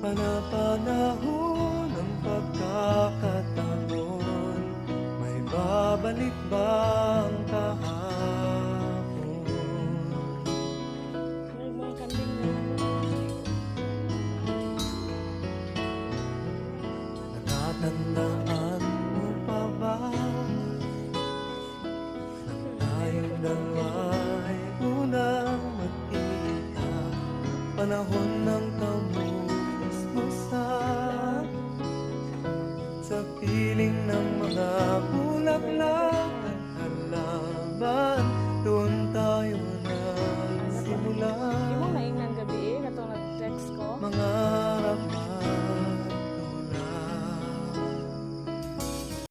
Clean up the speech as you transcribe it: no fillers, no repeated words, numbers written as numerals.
Panapanahon ng pagkakataon, may babalik bang kahapon? Natatandaan mo pa ba tayong dalawa'y unang magkita? Panahon ng kamusta sa piling ng mga bulaklak.